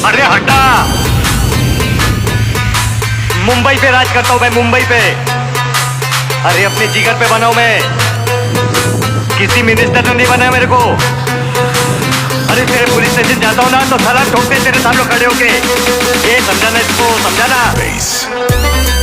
अरे हटा। मुंबई पे राज करता हूं मैं, मुंबई पे। अरे अपने जिगर पे बना हूं मैं, किसी मिनिस्टर ने नहीं बनाया मेरे को। अरे तेरे पुलिस स्टेशन जाता हूं ना तो साला ठोकते तेरे सामने खड़े होके। ये समझाना, इसको समझाना।